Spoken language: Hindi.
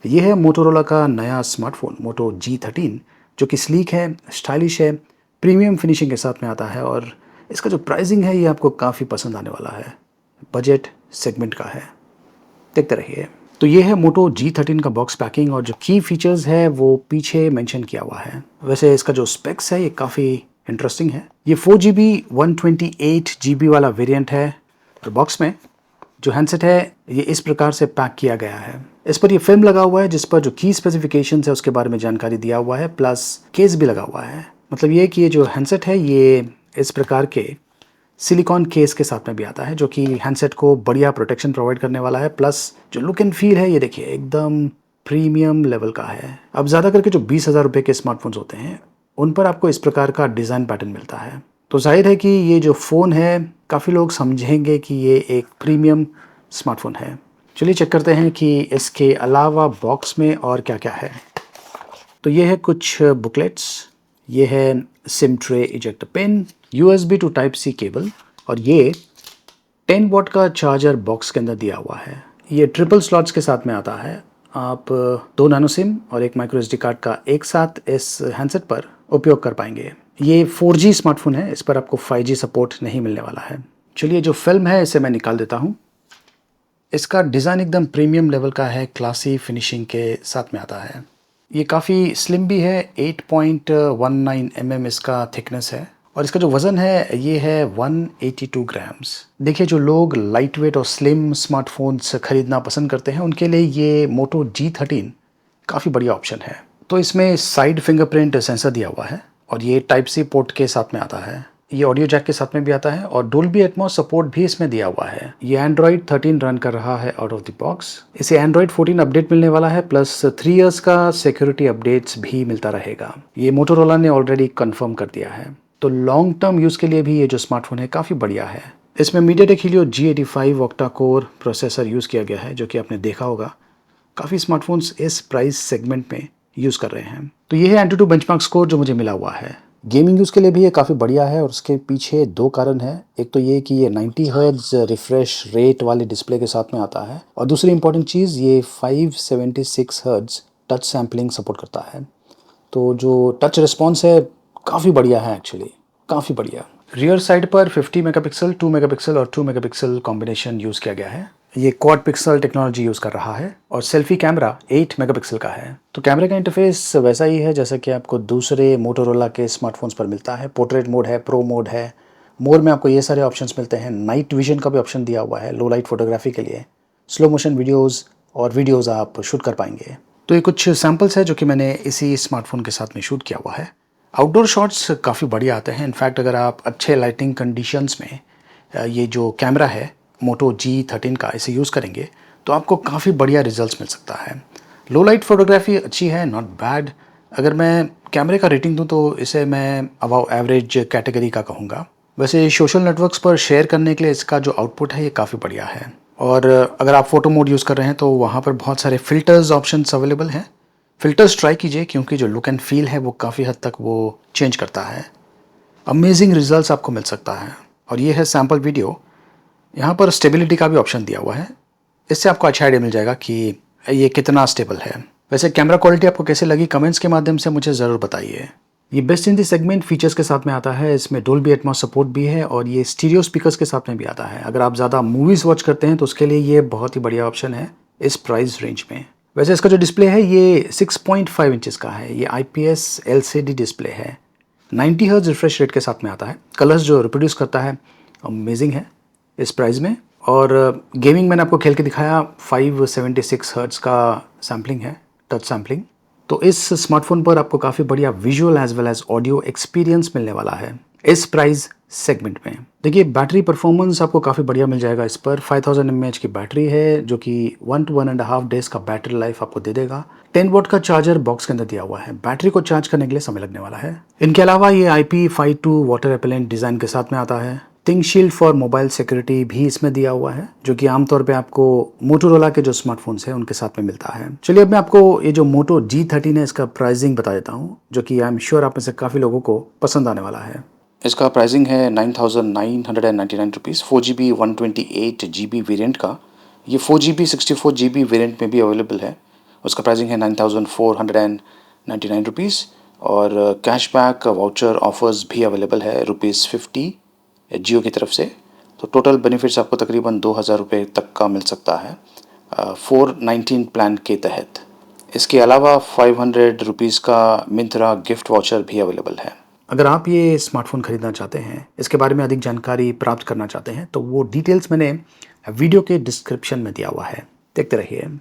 ये है मोटोरोला का नया स्मार्टफोन मोटो G13 जो कि स्लीक है, स्टाइलिश है, प्रीमियम फिनिशिंग के साथ में आता है और इसका जो प्राइसिंग है ये आपको काफ़ी पसंद आने वाला है। बजट सेगमेंट का है, देखते रहिए। तो ये है मोटो G13 का बॉक्स पैकिंग और जो की फीचर्स है वो पीछे मेंशन किया हुआ है। वैसे इसका जो स्पेक्स है ये काफ़ी इंटरेस्टिंग है। ये 4GB 128GB वाला वेरिएंट है और बॉक्स में जो हैंडसेट है ये इस प्रकार से पैक किया गया है। इस पर ये फिल्म लगा हुआ है जिस पर जो की स्पेसिफिकेशंस है उसके बारे में जानकारी दिया हुआ है, प्लस केस भी लगा हुआ है। मतलब ये कि ये जो हैंडसेट है ये इस प्रकार के सिलिकॉन केस के साथ में भी आता है जो कि हैंडसेट को बढ़िया प्रोटेक्शन प्रोवाइड करने वाला है। प्लस जो लुक एंड फील है ये देखिए एकदम प्रीमियम लेवल का है। अब ज़्यादा करके जो 20,000 रुपये के स्मार्टफोन्स होते हैं उन पर आपको इस प्रकार का डिज़ाइन पैटर्न मिलता है। तो जाहिर है कि ये जो फ़ोन है काफ़ी लोग समझेंगे कि ये एक प्रीमियम स्मार्टफोन है। चलिए चेक करते हैं कि इसके अलावा बॉक्स में और क्या क्या है। तो ये है कुछ बुकलेट्स, ये है SIM tray ejector pin, USB to type C cable और ये 10 वॉट का चार्जर बॉक्स के अंदर दिया हुआ है। ये ट्रिपल स्लॉट्स के साथ में आता है। आप 2 नैनो सिम और एक माइक्रो SD कार्ड का एक साथ इस हैंडसेट पर उपयोग कर पाएंगे। ये 4G स्मार्टफोन है, इस पर आपको 5G सपोर्ट नहीं मिलने वाला है। चलिए जो फिल्म है इसे मैं निकाल देता हूँ। इसका डिज़ाइन एकदम प्रीमियम लेवल का है, क्लासी फिनिशिंग के साथ में आता है। ये काफ़ी स्लिम भी है, 8.19 mm इसका थिकनेस है और इसका जो वज़न है ये है 182 ग्राम्स। देखिए जो लोग लाइट वेट और स्लिम स्मार्टफोन्स खरीदना पसंद करते हैं उनके लिए ये मोटो G13 काफ़ी बढ़िया ऑप्शन है। तो इसमें साइड फिंगरप्रिंट सेंसर दिया हुआ है और ये टाइप सी पोर्ट के साथ में आता है। ये ऑडियो जैक के साथ में भी आता है और डोल्बी एटमॉस सपोर्ट भी इसमें दिया हुआ है। ये एंड्रॉइड 13 रन कर रहा है आउट ऑफ द बॉक्स। इसे एंड्रॉइड 14 अपडेट मिलने वाला है, प्लस 3 इयर्स का सिक्योरिटी अपडेट्स भी मिलता रहेगा। ये मोटोरोला ने ऑलरेडी कंफर्म कर दिया है। तो लॉन्ग टर्म यूज़ के लिए भी ये जो स्मार्टफोन है काफ़ी बढ़िया है। इसमें MediaTek Helio G85 octa core processor use किया गया है जो कि आपने देखा होगा काफ़ी स्मार्टफोन्स इस प्राइस सेगमेंट में यूज़ कर रहे हैं। तो ये है एंटूटू बेंचमार्क स्कोर जो मुझे मिला हुआ है। गेमिंग यूज़ के लिए भी ये काफ़ी बढ़िया है और उसके पीछे 2 कारण हैं। एक तो ये कि ये 90 हर्ट्ज रिफ्रेश रेट वाले डिस्प्ले के साथ में आता है और दूसरी इंपॉर्टेंट चीज़ ये 576 हर्ट्ज टच सैम्पलिंग सपोर्ट करता है। तो जो टच रिस्पॉन्स है काफ़ी बढ़िया है, एक्चुअली काफ़ी बढ़िया। रियर साइड पर 50 मेगापिक्सल, 2 मेगापिक्सल और 2 मेगापिक्सल कॉम्बिनेशन यूज़ किया गया है। ये क्वाड पिक्सल टेक्नोलॉजी यूज़ कर रहा है और सेल्फी कैमरा 8 मेगापिक्सल का है। तो कैमरे का इंटरफेस वैसा ही है जैसा कि आपको दूसरे मोटोरोला के स्मार्टफोन्स पर मिलता है। पोर्ट्रेट मोड है, प्रो मोड है, मोर में आपको ये सारे ऑप्शंस मिलते हैं। नाइट विजन का भी ऑप्शन दिया हुआ है लो लाइट फोटोग्राफी के लिए। स्लो मोशन वीडियोज़ और वीडियोज़ आप शूट कर पाएंगे। तो ये कुछ सैम्पल्स है जो कि मैंने इसी स्मार्टफोन के साथ में शूट किया हुआ है। आउटडोर शॉट्स काफ़ी बढ़िया आते हैं। इनफैक्ट अगर आप अच्छे लाइटिंग कंडीशंस में ये जो कैमरा है मोटो G13 का इसे यूज़ करेंगे तो आपको काफ़ी बढ़िया रिजल्ट्स मिल सकता है। लो लाइट फोटोग्राफी अच्छी है, नॉट बैड। अगर मैं कैमरे का रेटिंग दूं तो इसे मैं अबाव एवरेज कैटेगरी का कहूँगा। वैसे सोशल नेटवर्क्स पर शेयर करने के लिए इसका जो आउटपुट है ये काफ़ी बढ़िया है। और अगर आप फोटो मोड यूज़ कर रहे हैं तो वहाँ पर बहुत सारे फ़िल्टर्स ऑप्शंस अवेलेबल हैं। फ़िल्टर्स ट्राई कीजिए क्योंकि जो लुक एंड फील है वो काफ़ी हद तक वो चेंज करता है। अमेजिंग रिजल्ट्स आपको मिल सकता है। और ये है सैम्पल वीडियो। यहाँ पर स्टेबिलिटी का भी ऑप्शन दिया हुआ है, इससे आपको अच्छा आइडिया मिल जाएगा कि ये कितना स्टेबल है। वैसे कैमरा क्वालिटी आपको कैसे लगी कमेंट्स के माध्यम से मुझे ज़रूर बताइए। ये best in the segment features के साथ में आता है। इसमें डोल्बी एटमॉस सपोर्ट भी है और ये स्टीरियो स्पीकर्स के साथ में भी आता है। अगर आप ज़्यादा मूवीज़ वॉच करते हैं तो उसके लिए ये बहुत ही बढ़िया ऑप्शन है इस प्राइस रेंज में। वैसे इसका जो डिस्प्ले है ये 6.5 इंचज़ का है। ये IPS LCD डिस्प्ले है। 90 हर्ट्ज रिफ्रेश रेट के साथ में आता है। कलर्स जो रिप्रोड्यूस करता है अमेजिंग है इस प्राइस में। और गेमिंग मैंने आपको खेल के दिखाया, 576 हर्ट्ज का सैम्पलिंग है, टच सैम्पलिंग। तो इस स्मार्टफोन पर आपको काफ़ी बढ़िया visual as well as audio experience मिलने वाला है इस प्राइस सेगमेंट में। देखिए बैटरी परफॉर्मेंस आपको काफ़ी बढ़िया मिल जाएगा इस पर। 5000 mAh की बैटरी है जो कि 1 to 1.5 डेज का बैटरी लाइफ आपको दे देगा। 10 वॉट का चार्जर बॉक्स के अंदर दिया हुआ है। बैटरी को चार्ज करने के लिए समय लगने वाला है। इनके अलावा ये IP52 वाटर रेपेलेंट डिज़ाइन के साथ में आता है। Thing shield for mobile security भी इसमें दिया हुआ है जो कि आमतौर पे आपको मोटोरोला के जो स्मार्टफोन्स हैं उनके साथ में मिलता है। चलिए अब मैं आपको ये जो मोटो G13 है इसका प्राइसिंग बता देता हूँ जो कि आई एम श्योर आप में से काफ़ी लोगों को पसंद आने वाला है। इसका प्राइसिंग है 9,999 रुपीज़। 4GB 128GB वेरिएंट का। ये 4GB 64GB वेरिएंट में भी अवेलेबल है उसका प्राइसिंग है 9499 रुपीज़ और कैशबैक वाउचर ऑफर्स भी अवेलेबल है ₹50 जियो की तरफ से। तो टोटल बेनिफिट्स आपको तकरीबन 2000 रुपये तक का मिल सकता है 419 प्लान के तहत। इसके अलावा 500 रुपीज़ का मिंत्रा गिफ्ट वाउचर भी अवेलेबल है। अगर आप ये स्मार्टफ़ोन ख़रीदना चाहते हैं, इसके बारे में अधिक जानकारी प्राप्त करना चाहते हैं, तो वो डिटेल्स मैंने वीडियो के डिस्क्रिप्शन में दिया हुआ है, देखते रहिए।